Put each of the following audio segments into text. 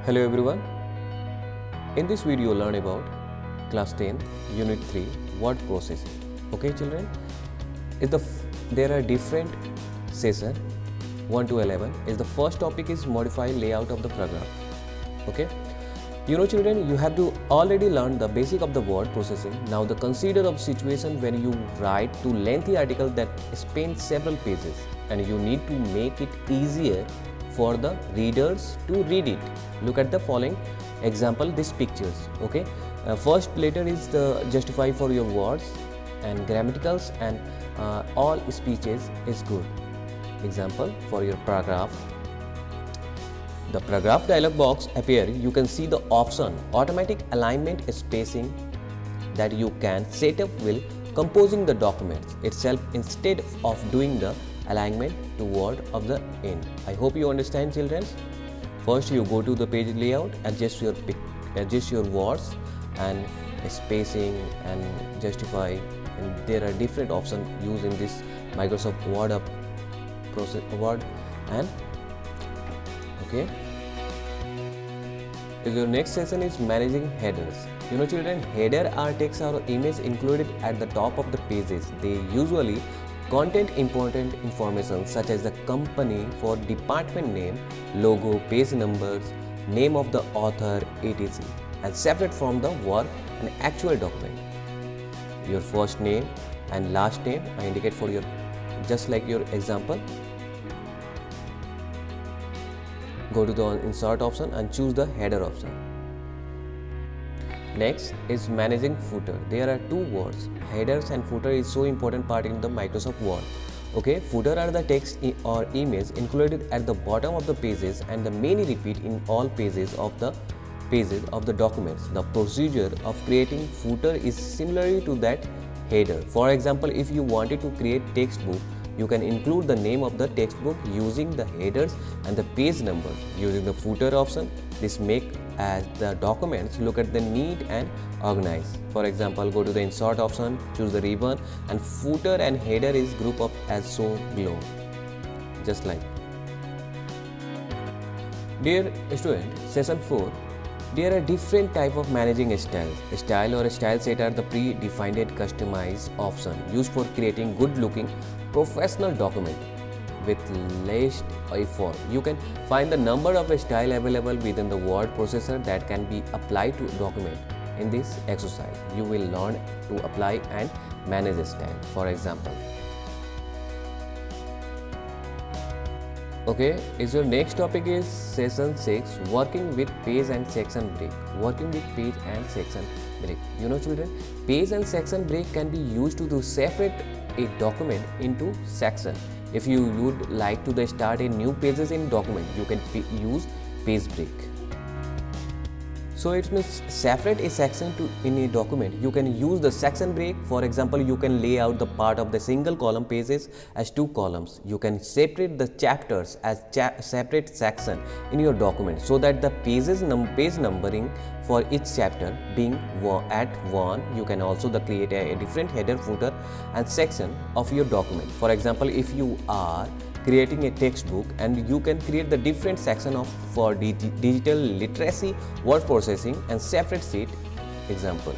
Hello everyone. In this video learn about class 10 unit 3 word processing. Okay children, there are different session 1 to 11. Is the first topic is modify layout of the paragraph. Okay, you know children, you have to already learn the basic of the word processing. Now the consider of situation when you write to lengthy article that spans several pages and you need to make it easier for the readers to read it. Look at the following example, these pictures. Okay, first letter is the justify for your words and grammaticals and all speeches is good. Example for your paragraph. The paragraph dialog box appear. You can see the option automatic alignment spacing that you can set up while composing the documents itself instead of doing the alignment toward of the end. I hope you understand children. First you go to the page layout, adjust your words and spacing and justify, and there are different options used in this Microsoft Word and okay. Your next session is managing headers. You know children, header are text or image included at the top of the pages. They usually contain important information such as the company for department name, logo, page numbers, name of the author, etc. and separate from the work and actual document. Your first name and last name I indicate for your, just like your example. Go to the insert option and choose the header option. Next is managing footer. There are two words. Headers and footer is so important part in the Microsoft Word. Okay, footer are the text or image included at the bottom of the pages and the many repeat in all pages of the documents. The procedure of creating footer is similar to that header. For example, if you wanted to create textbook, you can include the name of the textbook using the headers and the page number using the footer option. This make as the documents look at the neat and organized. For example, go to the insert option, choose the ribbon, and footer and header is grouped up as so below. Just like. Dear student, session 4. There are different type of managing styles. Style or style set are the predefined customized option used for creating good looking professional document with less effort. You can find the number of style available within the word processor that can be applied to document. In this exercise, you will learn to apply and manage style. For example, okay, is your next topic is session 6, working with page and section break. Working with page and section break. You know children, page and section break can be used to separate a document into section. If you would like to start a new pages in document, you can use page break. So it means separate a section in a document. You can use the section break. For example, you can lay out the part of the single column pages as two columns. You can separate the chapters as separate section in your document so that the page numbering for each chapter being at 1. You can also create a different header, footer and section of your document. For example, if you are creating a textbook and you can create the different section for digital literacy, word processing and separate sheet. Example.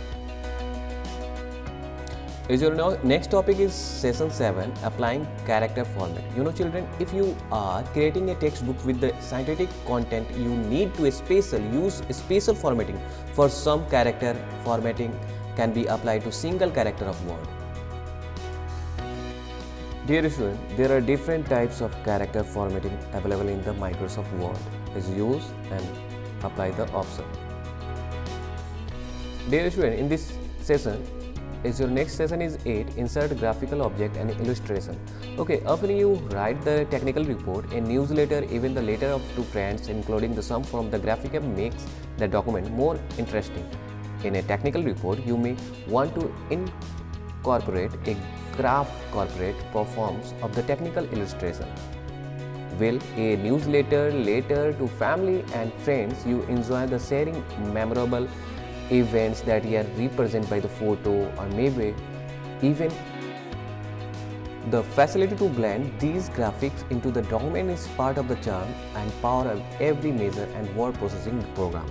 Your next topic is session 7, applying character format. You know children, if you are creating a textbook with the scientific content, you need to use special formatting. For some, character formatting can be applied to single character of word. Dear student, there are different types of character formatting available in the Microsoft Word. Is use and apply the option. Dear student, in this session, your next session is 8, insert graphical object and illustration. Okay, often you write the technical report, a newsletter, even the letter to friends, including the sum from the graphic makes the document more interesting. In a technical report, you may want to incorporate a graph corporate performance of the technical illustration. Will a newsletter, letter to family and friends, you enjoy the sharing memorable events that are represented by the photo or maybe even The facility to blend these graphics into the document is part of the charm and power of every Measure and word processing program.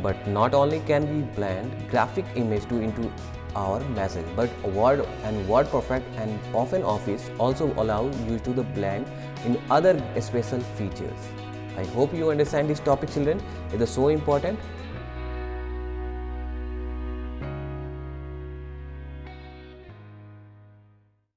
But not only can we blend graphic image into our message, but Word and WordPerfect and OpenOffice also allow you to the blend in other special features. I hope you understand this topic, children. It is so important.